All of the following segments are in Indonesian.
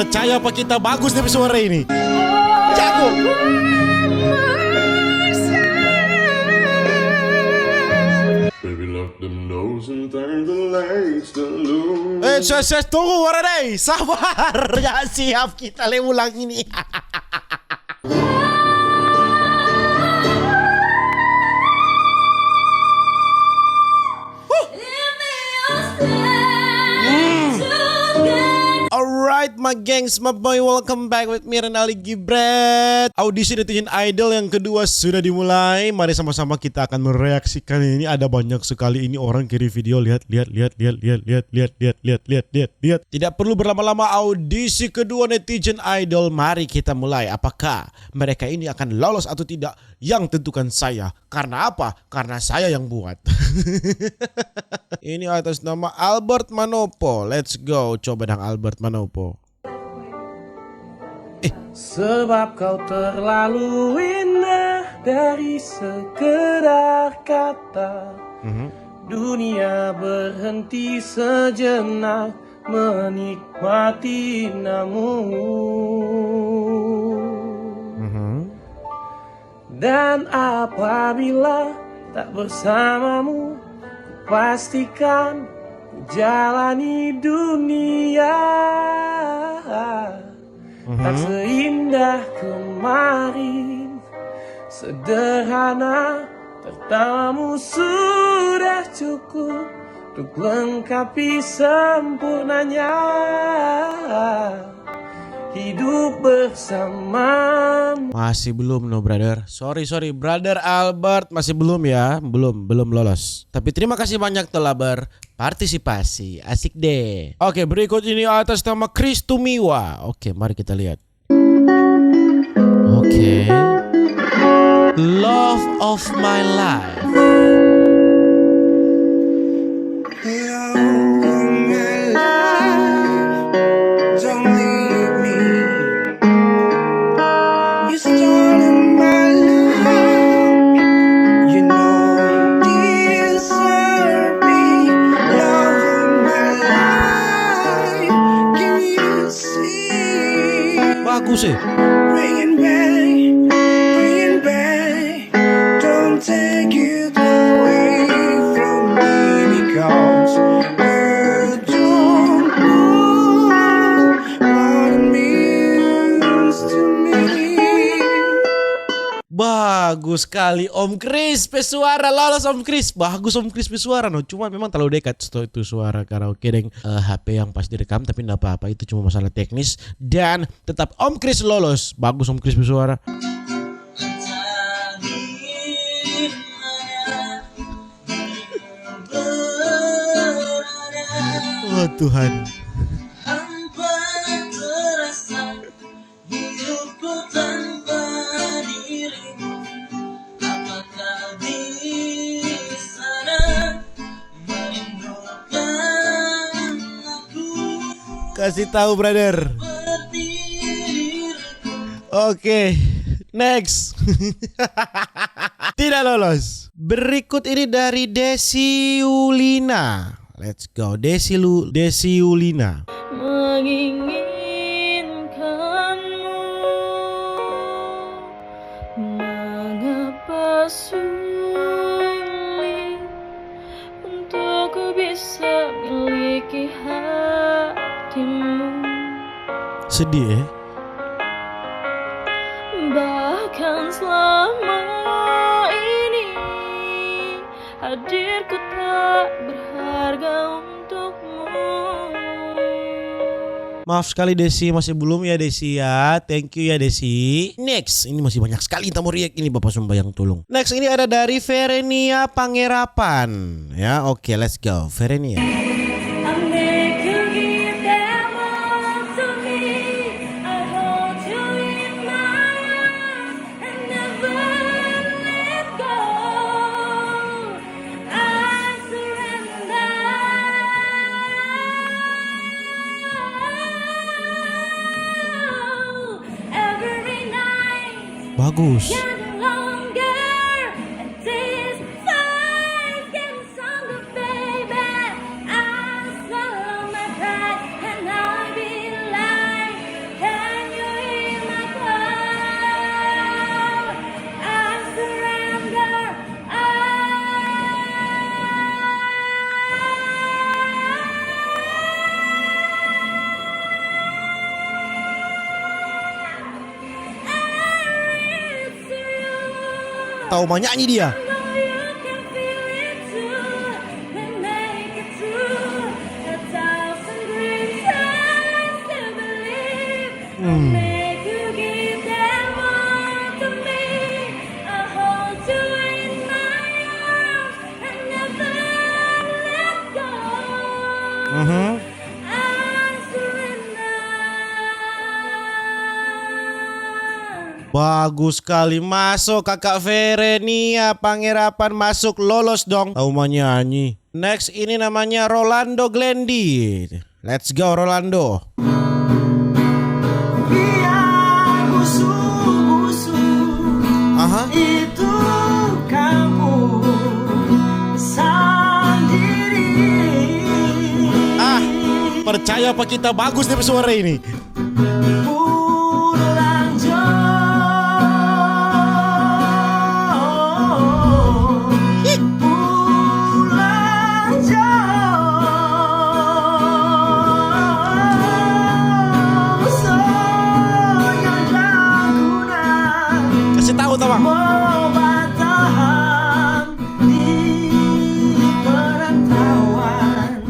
percaya apa kita bagus tapi suara ini. Jago. Saya tunggu Waradai. Sabar. Ya siap kita ulang ini. Alright my gengs, my boy, welcome back with me Renali Gibret. Audisi Netizen Idol yang kedua sudah dimulai. Mari sama-sama kita akan mereaksikan ini. Ada banyak sekali ini orang kirim video. Lihat. Tidak perlu berlama-lama, audisi kedua Netizen Idol. Mari kita mulai. Apakah mereka ini akan lolos atau tidak? Yang tentukan saya. Karena apa? Karena saya yang buat. Ini atas nama Albert Manopo. Let's go. Coba dong Albert Manopo. Sebab kau terlalu indah dari sekedar kata. Dunia berhenti sejenak menikmati namun. Dan apabila tak bersamamu, pastikan jalani dunia tak seindah kemarin. Sederhana, tertawamu sudah cukup untuk lengkapi sempurnanya hidup bersamamu. Masih belum no brother. Sorry brother Albert, masih belum ya. Belum lolos. Tapi terima kasih banyak telah berpartisipasi. Asik deh. Oke, berikut ini atas nama Chris Tumiwa. Oke, mari kita lihat. Oke. Love of my life. Bagus sih. Bring it back, don't take it away from me because you don't know what it means to me. Bagus sekali Om Chris pesuara, lolos Om Chris. Bagus Om Chris pesuara no. Cuma memang terlalu dekat itu suara karaoke dengan HP yang pas direkam. Tapi enggak apa-apa, itu cuma masalah teknis. Dan tetap Om Chris lolos. Bagus Om Chris pesuara. Oh Tuhan. Kasih tahu brother. Oke, next. Tidak lolos. Berikut ini dari Desi Ulina. Let's go Desi Ulina. Menginginkanmu, mengapa sulit untuk ku bisa miliki hatimu. Sedih ya? Bahkan selama ini hadirku tak berharga untukmu. Maaf sekali Desi, masih belum ya Desi ya. Thank you ya Desi. Next, ini masih banyak sekali kita mau react ini Bapak Sumbayang tolong. Next ini ada dari Verenia Pangerapan. Ya, oke, let's go. Verenia. Bagus. Tahu mau nyanyi dia. Bagus sekali, masuk kakak Verenia Pangerapan, masuk, lolos dong. Tahu mau nyanyi. Next ini namanya Rolando Glendy. Let's go Rolando. Biar busuk-busuk itu kamu sendiri. Percaya apa kita bagus nih suara ini. Pulang jauh, pulang jauh, sayang laguna. Kasih tahu Bang. Mau bertahan di perantauan.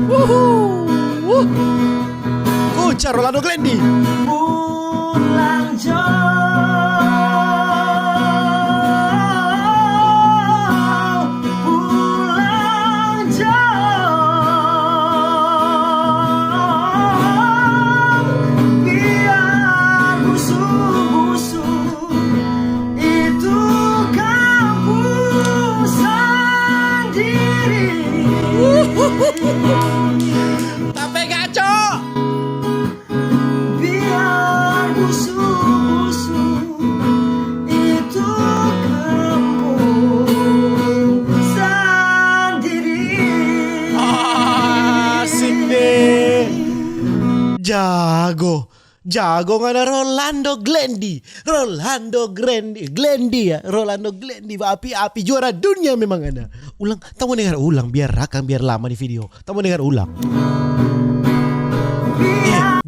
Kucar Rolando Glendy. Pulang jauh, pulang jauh, biar busuk-busuk itu kamu sendiri. Tapi gaco. Biar busuk-busuk itu kamu sendiri. Asik deh. Jago. Jago nggak ada Rolando Glendy. Rolando Glendy ya. Rolando Glendy. Api-api juara dunia memang ada. Ulang. Kamu dengar ulang biar rakam biar lama di video. Kamu dengar ulang.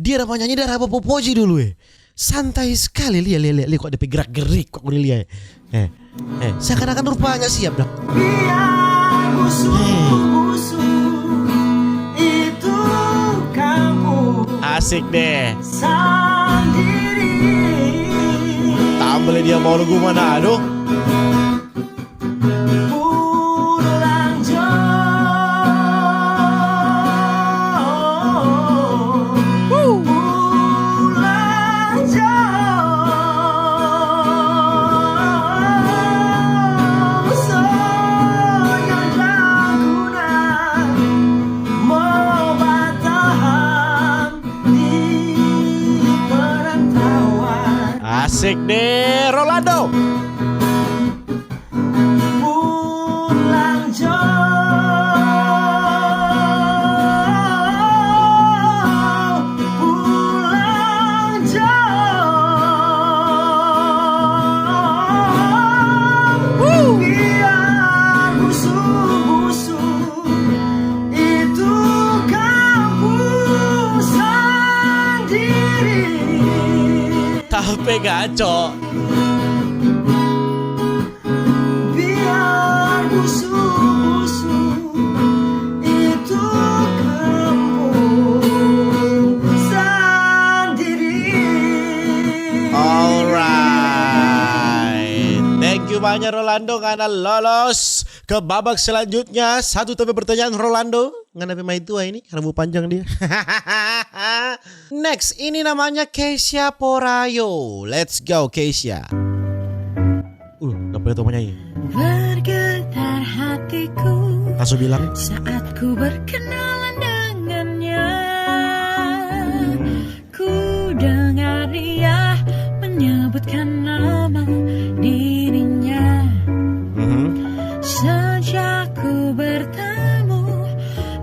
Dia ada nyanyi dari apa Popoji dulu santai sekali, lihat kok ada gerak-gerik kok lihat. Seakan-akan rupanya siap dah. Biar busuk-busuk itu kamu Asik deh. sendiri. Tambah dia mau lagu mana aduh. Pulang jauh, pulang jauh, sayang laguna. Mau bertahan di perantauan. Asik deh Rolando. Pulang jauh, pulang jauh, biar busuk-busuk itu kamu sendiri. Tapi gaco. Biar busuk-busuk itu kamu sendiri. Alright. Thank you banyak Rolando karena lolos ke babak selanjutnya. Satu tapi pertanyaan Rolando. Nggak main tua ini rambut panjang dia. Next ini namanya Keisha Porayo. Let's go Keisha. Dapat itu penyanyi. Bergetar hatiku Langsung bilang. saat ku berkenalan dengannya. Ku dengar dia menyebutkan nama dirinya. Sejak ku bertemu,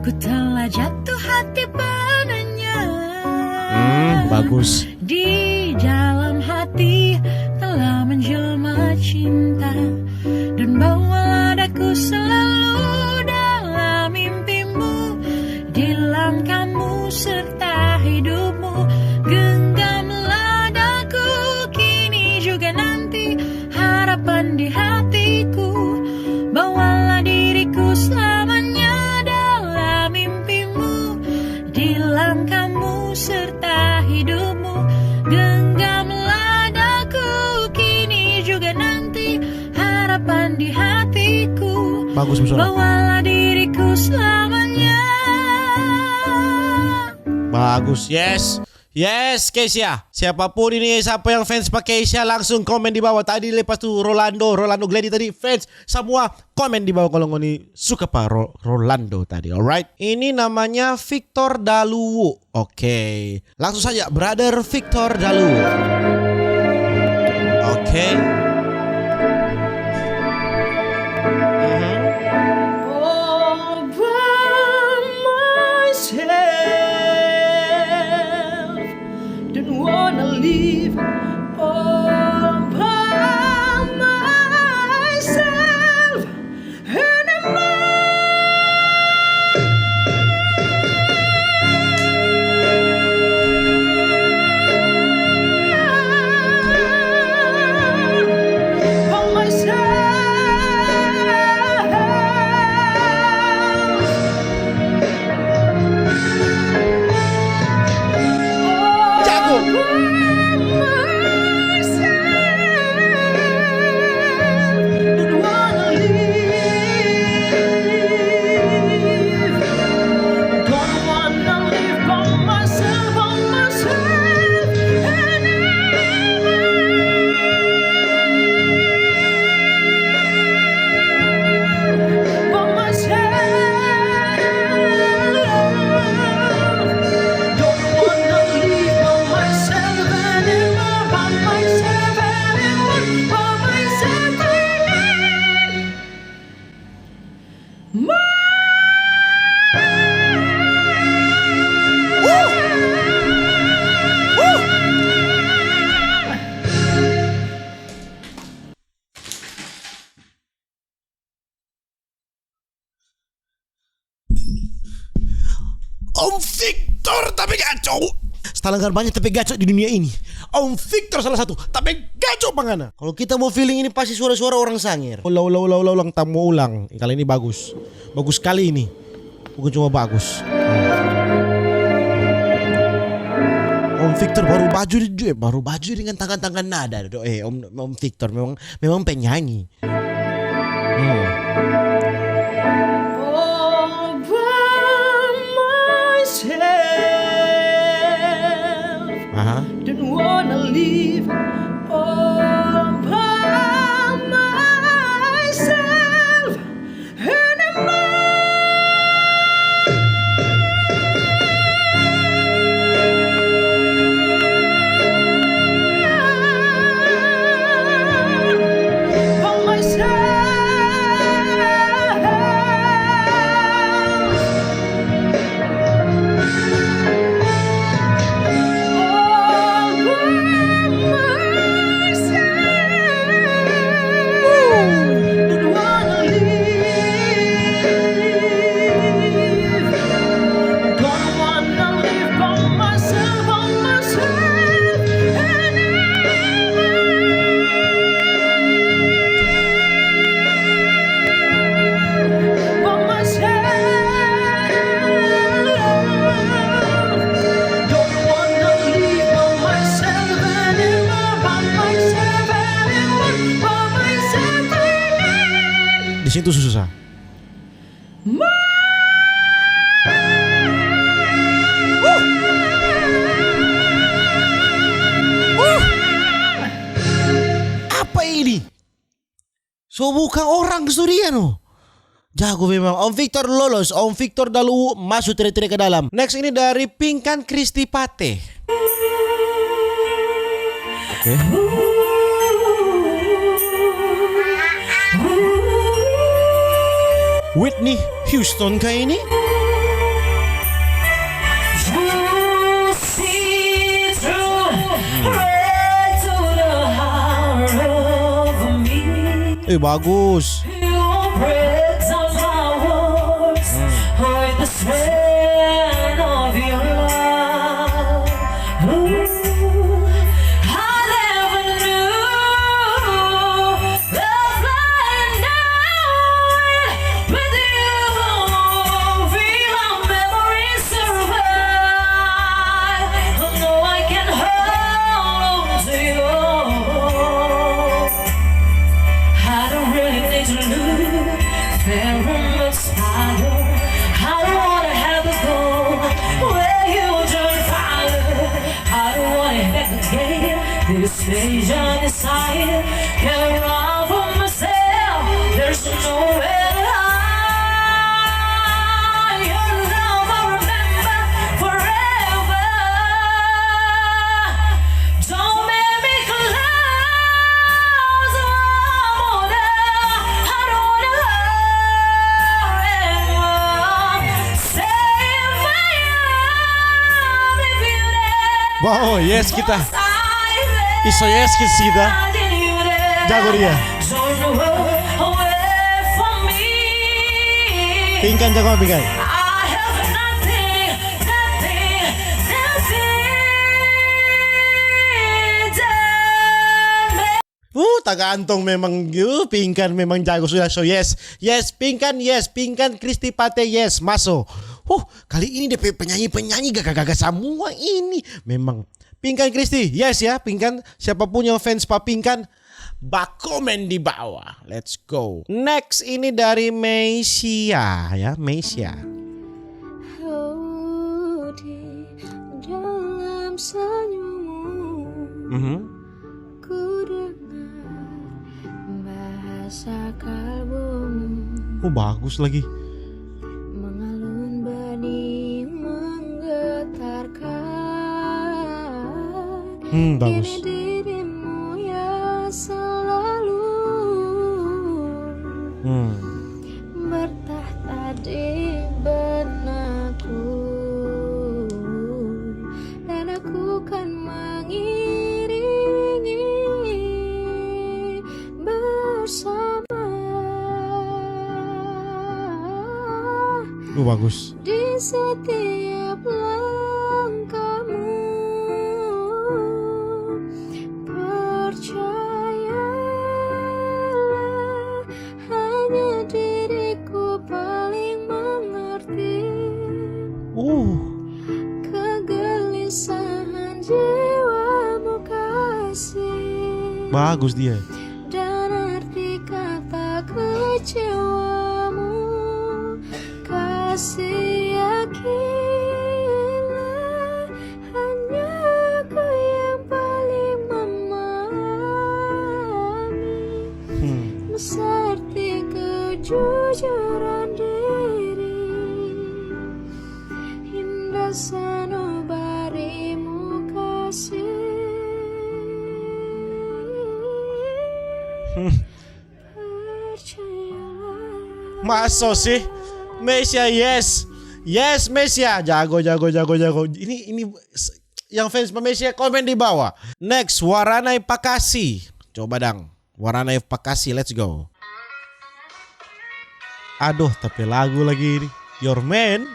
ku telah jatuh hati padanya. Bagus. Di dalam hati telah menjelma cinta, dan bawalah daku selalu dalam mimpimu, di langkahmu serta hidupmu. Genggamlah daku kini juga nanti, harapan di hatiku. Bagus Miss Suara. Bawalah diriku selamanya. Bagus, yes. Yes, Keisha. Siapapun ini, siapa yang fans Pak Keisha langsung komen di bawah. Tadi lepas tuh Rolando Glady tadi fans semua komen di bawah kalau ngoni suka Pak Rolando tadi. Alright. Ini namanya Victor Daluwu. Oke. Langsung saja Brother Victor Daluwu. Oke. All by myself, don't wanna live all by myself anymore. By myself. Jago. Om Victor tapi gaco. Stalangkan banyak tapi gaco di dunia ini. Om Victor salah satu tapi gaco pangana. Kalau kita mau feeling ini pasti suara-suara orang sangir. Ulang, tak mau ulang. Kali ini bagus. Bagus sekali ini. Bukan cuma bagus. Om Victor baru baju dengan tangan-tangan nada. Om Victor memang penyanyi. All by myself, don't wanna live all by myself anymore. By myself. Di situ susah. Apa ini? So bukan orang Suriano. Jago memang. Om Victor lolos. Om Victor Daluwu masuk tere-tere ke dalam. Next ini dari Pinkan Kristi Pate. Oke. Whitney Houston kayak ini. Bagus. To much higher. I don't wanna have a goal where you turn fire. I don't wanna hesitate. This stage undecided. Can't run for myself. There's nowhere to hide. Your love I'll remember forever. Don't make me close one more door. I don't wanna hurt anyone. Save my love if you dare. Wow, yes kita. Silent. Iso yes kita. Jago dia. Pingkan jago pingkan. Tagantong memang Pingkan memang jago sudah. So yes Pingkan Kristi Pate yes masuk. Kali ini DP penyanyi gagah-gagah semua ini. Memang Pingkan Kristi yes ya Pingkan. Siapapun yang fans Pak Pingkan, komen di bawah. Let's go. Next ini dari Mesia ya, Mesia. Oh, di dalam senyummu ku dengar bahasa kalbumu Bagus lagi. mengalun benih menggetarkan. Bagus. Ini dirimu yang selalu bertahta di benakku, dan aku kan mengiringi bersama Bagus. di setiap langkahmu. Percayalah, hanya diriku paling mengerti kegelisahan jiwamu kasih, Bagus dia. dan arti kata kecewamu kasih. Yakinlah, hanya aku yang paling memahami arti kejujuran diri. Indah sanubarimu kasih. Percayalah. Masuk sih Mesia yes Mesia jago. Ini yang fans Mesia komen di bawah. Next Waranai Pakasi. Coba dang Waranai Pakasi, let's go. Aduh tapi lagu lagi ini Your Man.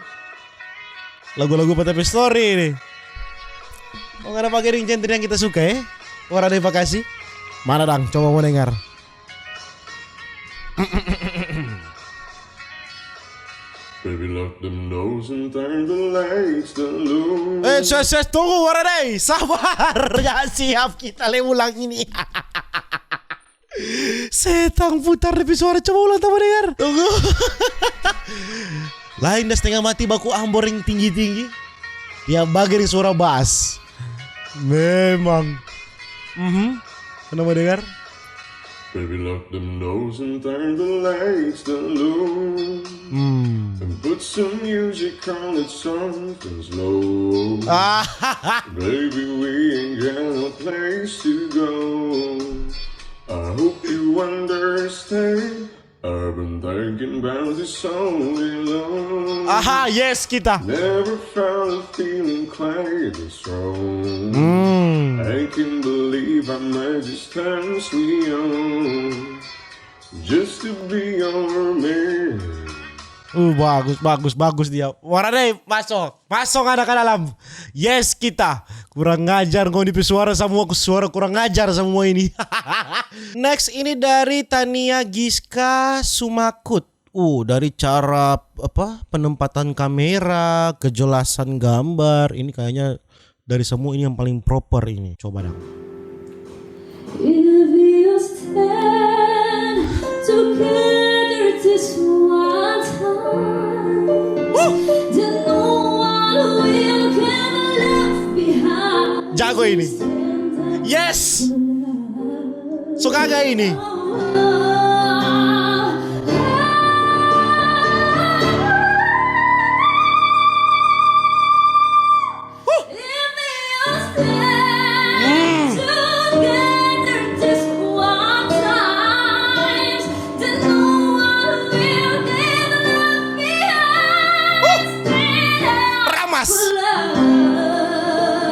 Lagu-lagu Patapi Story ini. Oh gak ada pakai genre yang kita suka ya. Waranai Pakasi. Mana dang coba mau dengar. Baby, let them nose and turn the lights to loose. Tunggu Waranai, sabar. Ya siap kita ulang ini. Setang putar lebih suara, coba ulang tambah dengar. Tunggu. Lain dah setengah mati baku amboring tinggi-tinggi. Dia bagian suara bass. Memang. Kenapa dengar? Baby, let them nose and turn the lights to loose. And put some music on it soft and slow. Baby, we ain't got no place to go. I hope you understand. I've been thinking about this all day long. Yes kita. Never felt a feeling quite this strong. I can believe I might just turn sweet on just to be your man. Bagus dia. Waranai masuk anak ke dalam. Yes kita. Kurang ngajar kau di suara kurang ngajar semua ini. Next ini dari Tania Giska Sumakut. Dari cara penempatan kamera, kejelasan gambar, ini kayaknya dari semua ini yang paling proper ini. Coba dong. If you stand together this one Jago ini. Yes. Suka gak ini?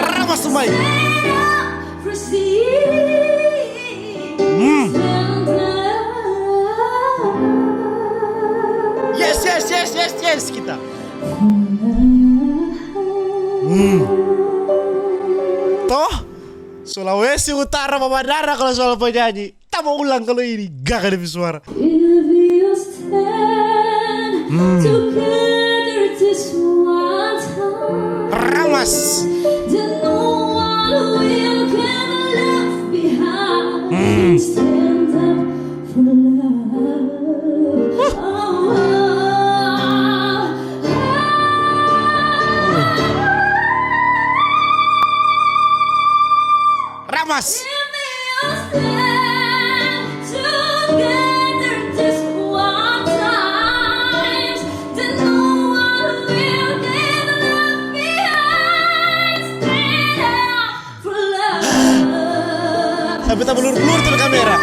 Ramas tuh main. Yes kita. Toh Sulawesi Utara Pamadara kalau soal penyanyi. Tak mau ulang kalau ini gak ada suara. Ramas. Ramas. Sampai tak belur-belur tuh kamera.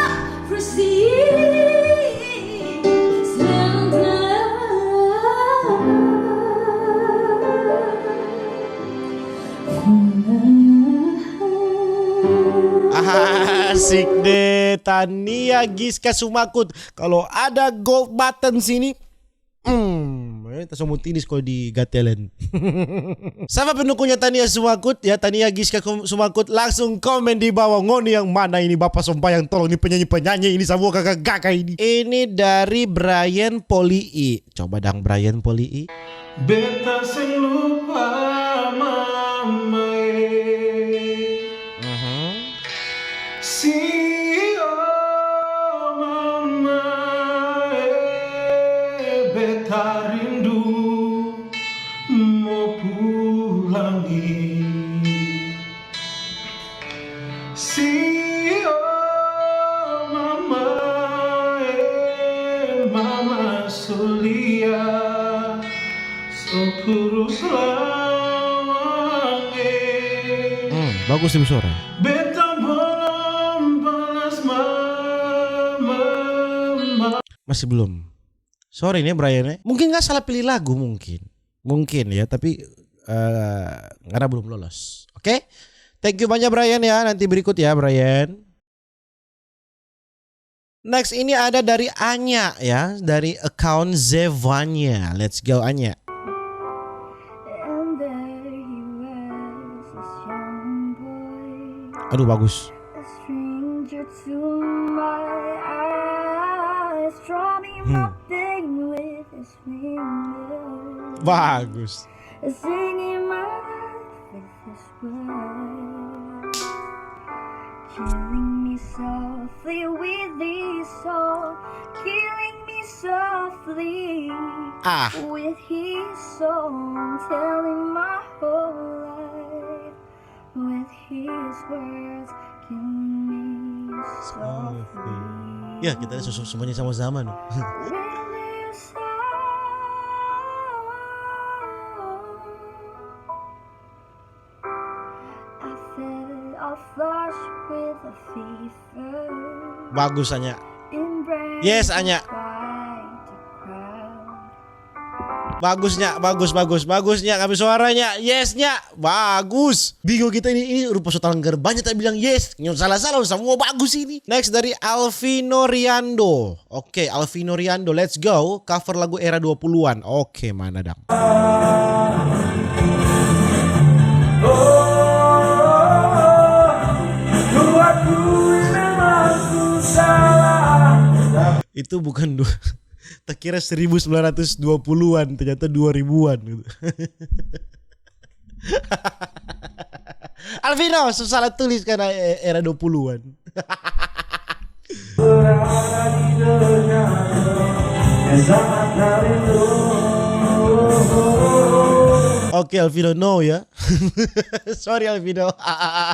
Asik deh, Tania Giska Sumakut. Kalau ada gold button sini, kita semua tinis kalau di Got Talent. Sama pendukungnya Tania Sumakut ya, Tania Giska Sumakut, langsung komen di bawah, ngoni yang mana ini Bapak Sumpah yang tolong ini penyanyi ini semua kakak-kakak ini. Ini dari Brian Polii. Coba dang Brian Polii. Beta sing lupa mama. Si mama, beta rindu mau pulangi. Si mama, mama solia, sopurus lange. Bagus nih suara. Beta masih belum. Sorry nih Brian ya. Mungkin gak salah pilih lagu mungkin ya, tapi karena belum lolos. Oke? Thank you banyak Brian ya. Nanti berikut ya Brian. Next ini ada dari Anya ya, dari account Zevanya. Let's go Anya. Aduh bagus. Bagus. Killing me softly with his soul, killing me softly with his song, telling my whole life with his words, killing me softly. Ya kita semuanya sama-sama nih. Bagus Anya. Yes Anya. Bagusnya, bagusnya kami suaranya. Yesnya, bagus. Bingung kita ini rupa sotalengger banyak tak bilang yes. Salah-salah semua bagus ini. Next dari Alvino Riando. Oke, Alvino Riando, let's go. Cover lagu era 20-an. Oke, mana dang? Itu bukan tak kira 1920-an, ternyata 2000-an gitu. Alvino, salah tulis karena era 20-an. Oke, Alvino no ya. Sorry Alvino.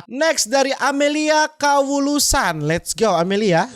Next dari Amelia Kawulusan. Let's go Amelia.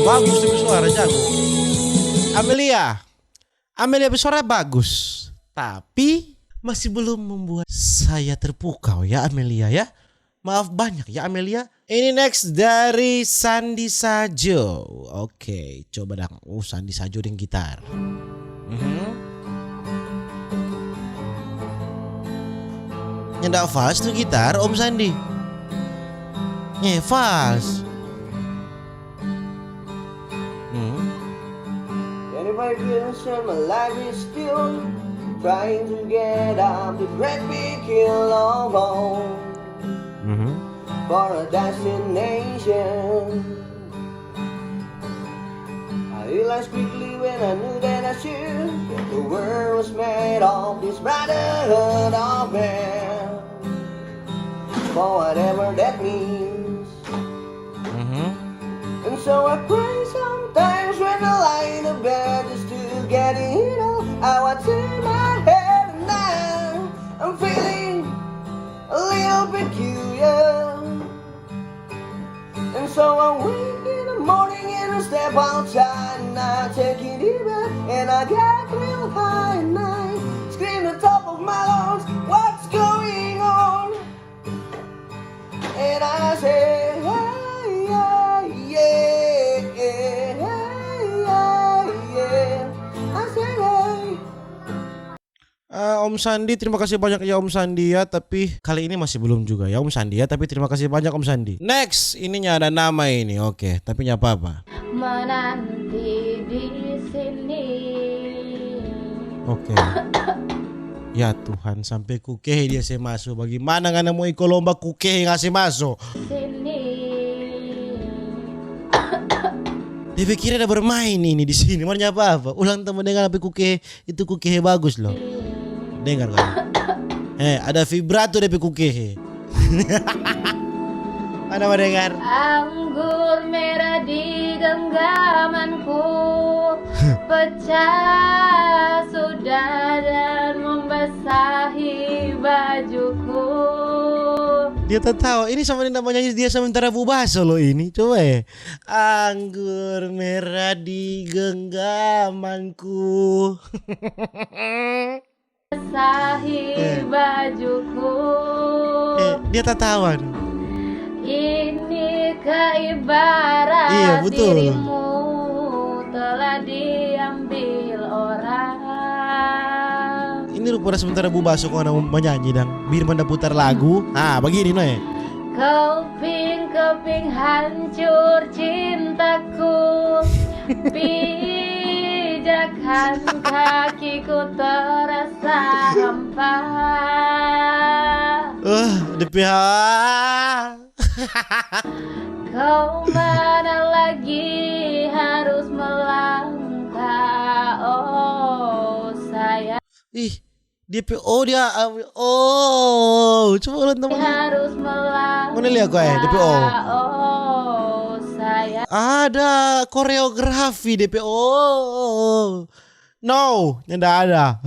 Bagus tuh suara jago. Amelia bersuara bagus, tapi masih belum membuat saya terpukau ya Amelia ya. Maaf banyak ya Amelia. Ini next dari Sandi Sajo. Oke, coba dong. Sandi Sajo dengan gitar. Nyendak fals tuh gitar Om Sandi. Fals. 25 years and my life is still trying to get up the great big hill of home for a destination. I realized quickly when I knew that I should that the world was made of this brotherhood of man, for whatever that means. And so I pray sometimes when I lie in the bed just to get it all out. I turn my head and now I'm feeling a little peculiar. And so I wake in the morning and I step outside and I take it deep breath and I get real high and I scream the top of my lungs, what's going on? And I say, hey, yeah, yeah, yeah. I say, hey. Om Sandi, terima kasih banyak ya Om Sandi ya. Tapi kali ini masih belum juga ya Om Sandi ya. Tapi terima kasih banyak Om Sandi. Next, ininya ada nama ini. Oke, tapi nyapa apa? Menanti di sini. Oke. Ya Tuhan, sampai kukeh dia saya masuk. Bagaimana nggak mau ikut lomba kukeh ngasih masuk? Sini. Dia pikir ada bermain ini di sini. Mau nyapa apa? Ulang tahun dengan apa kukeh? Itu kukeh bagus loh. Dengar kan? Ada vibrato dari kukeh. Mana mau dengar? Anggur merah di genggamanku pecah sudah dan membasahi bajuku. Dia tak tahu ini sama namanya dia sementara bubaso loh ini. Coba ya. Anggur merah di genggamanku. Basahi bajuku. Dia tak tahu. Ini keibarat Iya, betul. dirimu telah diambil orang. Ini rupanya sementara bubaso kau nak menyanyi dan biar mana putar lagu. Begini no ya. Keping-keping hancur cintaku, pijakan kakiku terasa hampa. Kau mana lagi harus melangkah, oh sayang. DPO dia. Coba ulang teman. Harus melangkah. Mana lihat kau DPO? Oh sayang. Ada koreografi DPO. No, tidak ada.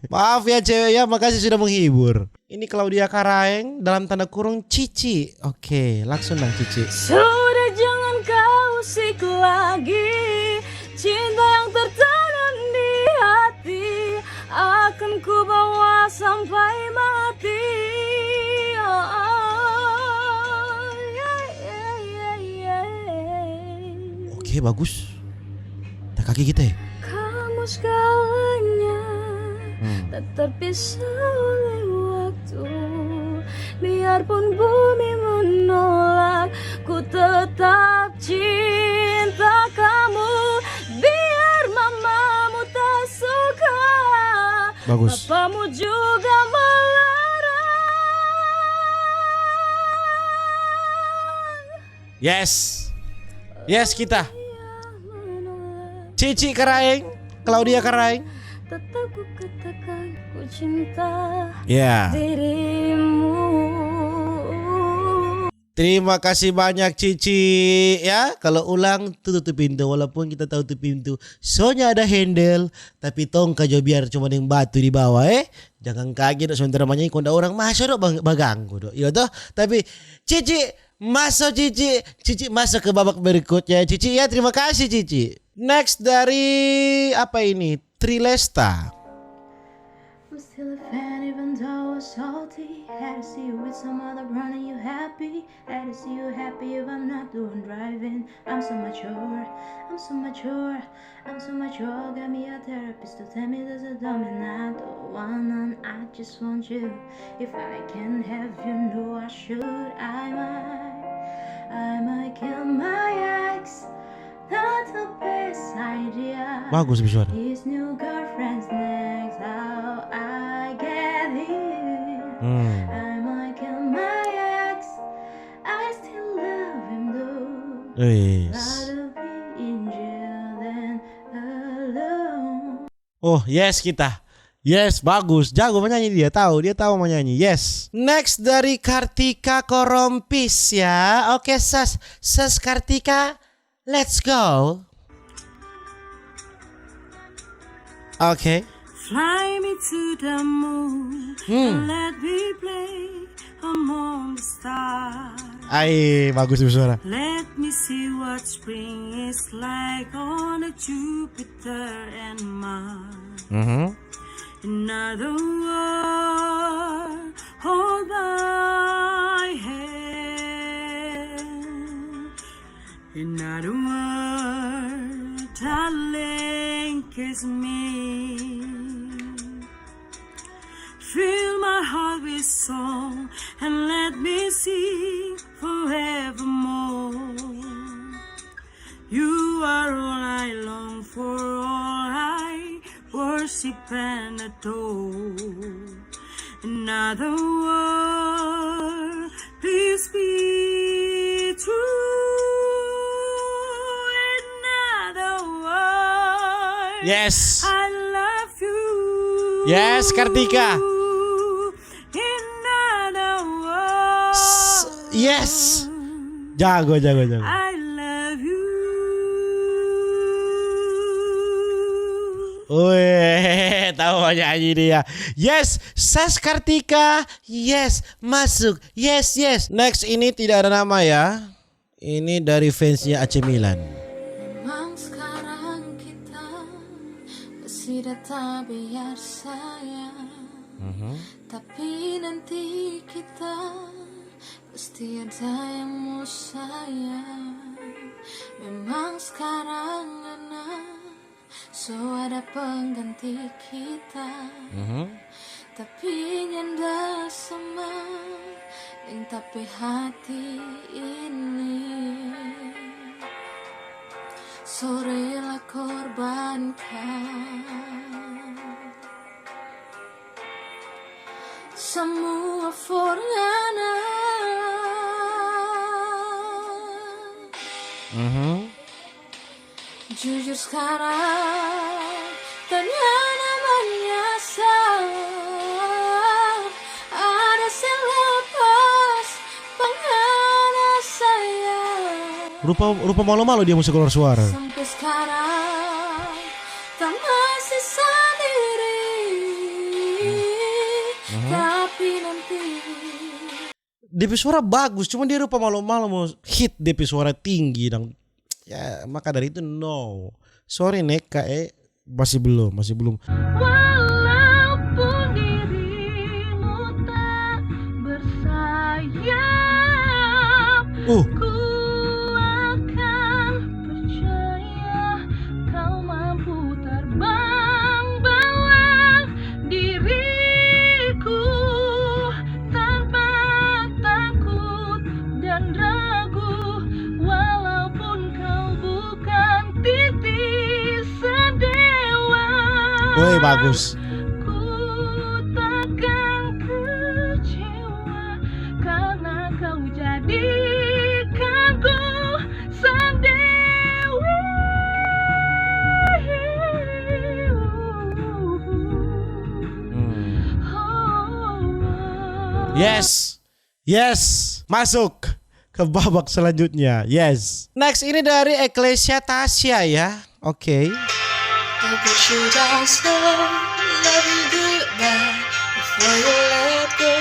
Maaf ya cewek ya, makasih sudah menghibur. Ini Claudia Karaeng dalam tanda kurung Cici. Oke, langsung dong Cici. Sudah jangan kau usik lagi, cinta yang tertanam di hati akan ku bawa sampai mati. Oke, bagus. Tak kaki kita ya. Kamu segalanya tak terpisah oleh waktu. biarpun bumi menolak, ku tetap cinta kamu. Biar mamamu tak suka, Bagus. papamu juga melarang. Yes kita. Cici Karaeng, Claudia Karaeng. Tetap ku katakan ku cinta Ya. dirimu. Terima kasih banyak Cici ya. Kalau ulang tutup pintu, walaupun kita tahu tutup pintu soalnya ada handle, tapi tong kajo biar cuma yang batu di bawah Jangan kaget sementara namanya konda orang masuk dok baganggu dok. Iya toh. Tapi Cici masuk Cici masuk ke babak berikutnya Cici ya. Terima kasih Cici. Next dari apa ini? Trilesta. I'm still a fan even though I was salty. Had to see you with some other brown and you happy. Had to see you happy if I'm not doing driving. I'm so mature, I'm so mature, I'm so mature. Got me a therapist to tell me there's a dumb and I don't want none. I just want you. If I can have you, know I should. I might kill my ex. Not the best idea. Bagus suara. His new girlfriend's next. How I get here. I might kill my ex. I still love him though. Rather be in jail than alone. Oh yes kita. Yes bagus. Jago menyanyi dia tahu menyanyi. Yes. Next dari Kartika Korompis ya. Oke Sas Kartika. Let's go. Okay. Fly me to the moon and let me play among the stars. Bagus suara. Let me see what spring is like on a Jupiter and Mars. In other words, hold my hand. In other words, darling, kiss me. Fill my heart with song and let me sing forevermore. You are all I long for, all I worship and adore. In other words, please be true. In other words, Yes. I love you. Yes, Kartika. In other words, Yes. Jago. I love you. Wih, tahu nyanyi dia. Yes, Sas Kartika. Yes, masuk. Yes. Next ini tidak ada nama ya. Ini dari fansnya AC Milan. Memang sekarang kita masih datang biar sayang, tapi nanti kita pasti ada yang mau sayang. Memang sekarang anak so ada pengganti kita, tapi nyanda sama yang tapi hati ini so rela korbankan semua forngana. Jujur sekarang ternyata menyesal ada selepas penghana saya. Rupa malu-malu dia mesti keluar suara. Sampai sekarang tak masih sendiri, tapi nanti DP suara bagus, cuma dia rupa malu-malu mau hit DP suara tinggi dan ya maka dari itu no. Sorry Neka masih belum. walaupun dirimu tak bersayap, ku akan percaya kau mampu terbang bawa diriku terbang bagus. Ku takkan kecewa karena kau jadikanku sendiri. Yes, yes, masuk ke babak selanjutnya. Yes. Next ini dari Ecclesia Tasya ya. Oke. I put you down slow, love you goodbye before you let go.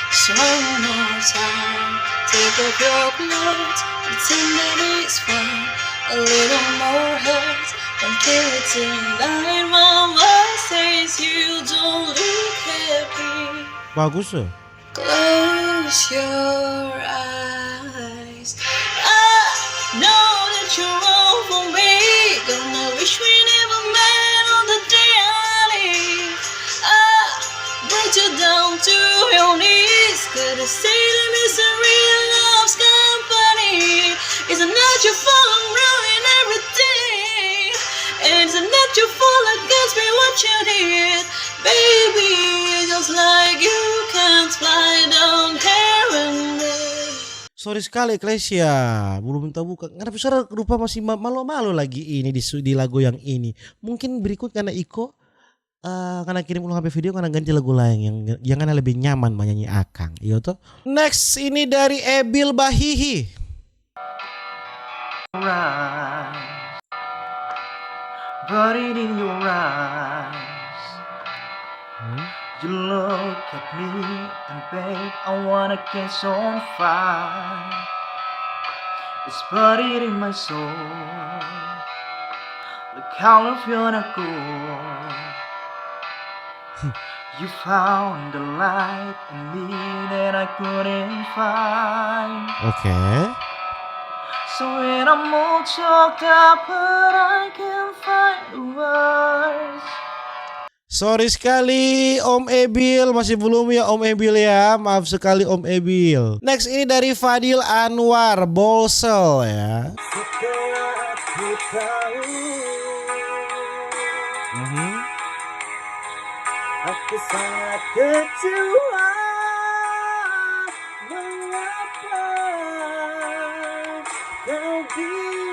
Just one more time, take off your clothes, pretend that it's fine. A little more hurt, don't kill it tonight. Mama says you don't look happy. Bagus tuh. Close your eyes. I know that you're wrong for me. Gonna wish we never met on the day I leave. I brought you down to your knees. Could have stayed in misery and love's company. It's not your fault I'm ruining everything. And it's not your fault against me what you did. Baby, just like you can't fly down heaven. Sorry sekali Ecclesia, belum minta buka. Kenapa suara rupa masih malu-malu lagi ini di lagu yang ini. Mungkin berikut karena Iko karena kirim ulang HP video karena ganti lagu lain yang karena lebih nyaman menyanyi Akang. Iya toh. Next ini dari Ebil Bahihi. Buried in your eyes. You look at me and babe, I wanna catch on fire. It's buried in my soul. Look how I feel na go. You found the light in me that I couldn't find. Oke. So when I'm all choked up, but I can't find the words. Sorry sekali Om Ebil, masih belum ya Om Ebil ya. Maaf sekali Om Ebil. Next ini dari Fadil Anwar Bolsel ya. Setelah aku tahu, aku sangat kecewa. Mengapa kau biarkan?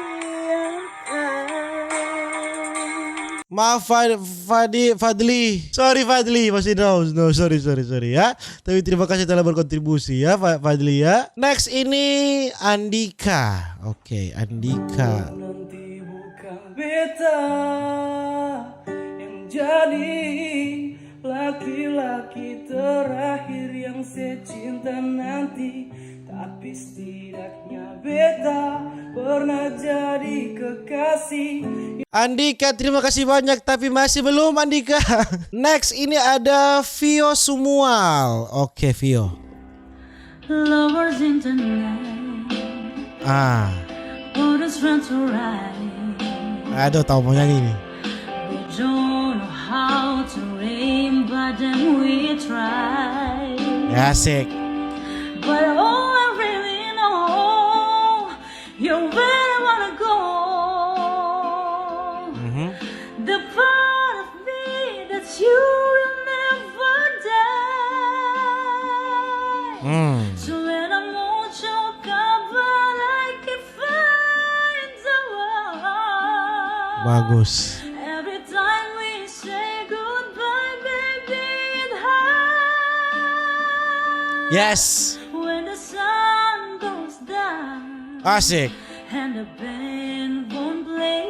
Maaf Fadli. Sorry Fadli, masih no sorry ya. Tapi terima kasih telah berkontribusi ya Fadli ya. Next ini Andika. Oke, Andika. Nanti bukan beta yang jadi laki-laki terakhir yang saya cinta nanti. Tapi setidaknya beta pernah jadi kekasih. Andika, terima kasih banyak tapi masih belum Andika. Next ini ada Vio Sumual. Oke Vio. Lovers in the night, orders run to right. Aduh, tahu mau nyanyi nih. We don't know how to aim, but then we try. Asik. But all I really know, you're where I wanna go. The part of me that you will never die. So when I'm all choked up, but I can find the word. Bagus. Every time we say goodbye, baby, it hurts. Yes. When the sun goes down Asik. and the band won't play,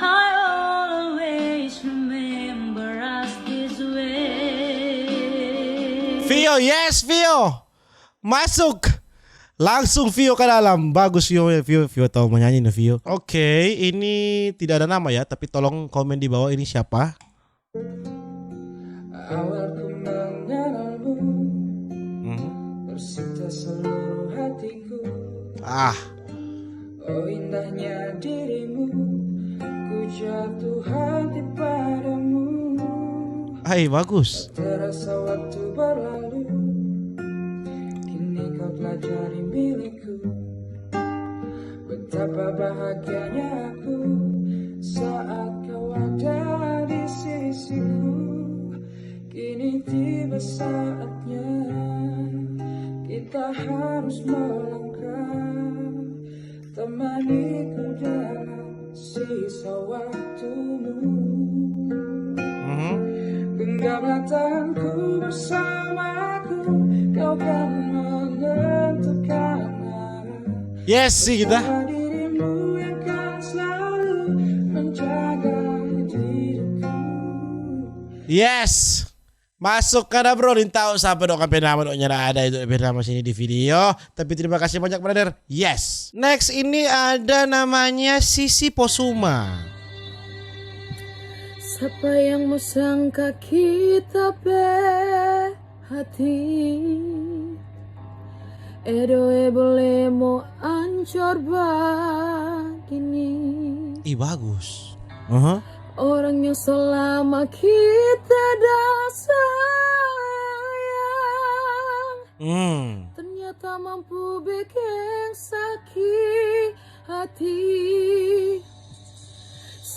I always remember us this way. Vio, yes Vio. Masuk. Langsung Vio ke dalam. Bagus Vio tahu menyanyi nih Vio. Oke, ini tidak ada nama ya, tapi tolong komen di bawah ini siapa. Awal ku mengenalmu, bersita seluruh hatiku. Oh indahnya dirimu, ku jatuh hati padamu. Hai, bagus. Terasa waktu berlalu, kini kau telah jadi milikku. Betapa bahagianya aku saat kau ada di sisi. kekasihku, kini tiba saatnya kita harus melangkah, temaniku dalam sisa waktumu. Genggamlah tanganku bersamaku, kau kan menentukan arah. Yes sih kita. Dirimu yang kan selalu menjaga diriku. Yes. Masuk karena bro, tahu siapa dong nama doknya ada itu nama sini di video. Tapi terima kasih banyak brother. Yes. Next ini ada namanya Sisi Posuma. Siapa yang mau sangka kita berhati, edoe boleh mau ancur begini. Ih bagus. Orang yang selama kita dah sayang, ternyata mampu bikin sakit hati.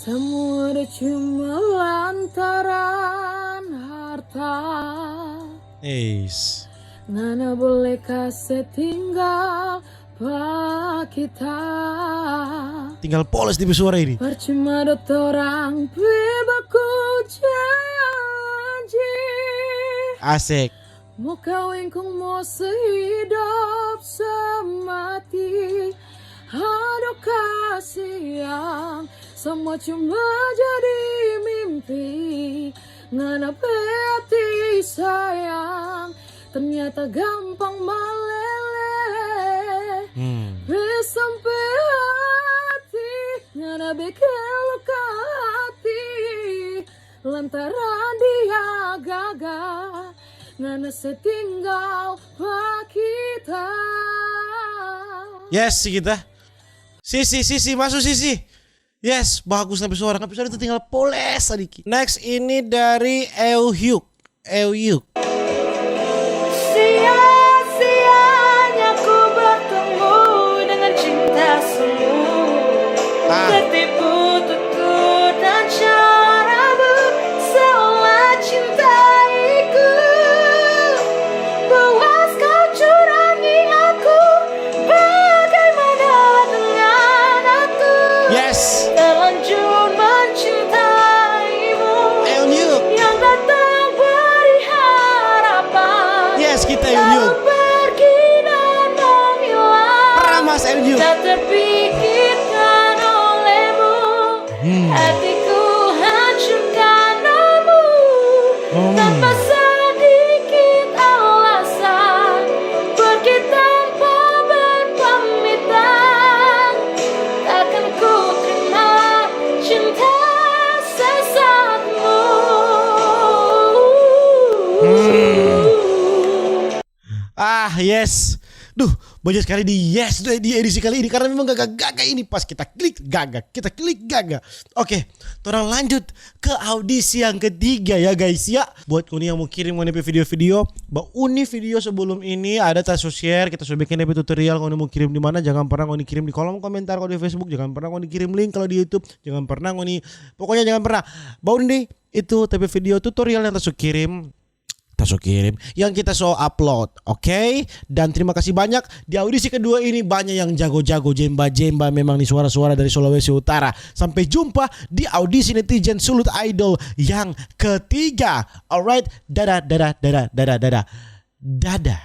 Semua ada cuma lantaran harta. Ngana boleh kasih tinggal pak kita. Tinggal polos di suara ini. Percuma dot orang bebaku janji. Asik. Mau kawin kong mau sehidup semati. Aduh kasihan, semua cuma jadi mimpi. Ngana hati sayang, ternyata gampang meleleh. Sampai hati, ngana bikin luka hati. Lantaran dia gagal, ngana setinggal pak kita. Yes kita. Sisi masuk Sisi. Yes, bagus sampai suara. Tapi suara itu tinggal poles sedikit. Next ini dari Euyuk. Sia-sianya ku bertemu dengan cinta semu. Tertipu tutur dan caramu seolah cintaiku. Puas kau curangi aku, bagaimana dengan aku? Yes. Terlanjur mencintaimu, yang datang beri harapan. Yes kita Lalu Euyuk. pergi dan menghilang. Ramas Euyuk. Tak terpikirkan olehmu. Hatiku hancurkanmu tanpa sedikit alasan. Pergi tanpa berpamitan. Takkan ku terima cinta sesatmu. Yes. Duh, banyak sekali di yes di edisi kali ini karena memang gagak ini pas kita klik gagak. Oke, orang lanjut ke audisi yang ketiga ya guys ya. Buat kuni yang mau kirim video-video, mbak uni video sebelum ini ada tasu share, kita sudah bikin tutorial. Kau mau kirim di mana? Jangan pernah kau kirim di kolom komentar kalau di Facebook, jangan pernah kau kirim link kalau di YouTube, jangan pernah kau pokoknya jangan pernah. Mbak uni itu video tutorial yang tasu kirim yang kita upload, oke? Dan terima kasih banyak di audisi kedua ini banyak yang jago-jago jemba memang nih suara-suara dari Sulawesi Utara. Sampai jumpa di audisi netizen Sulut Idol yang ketiga. Alright, dadah.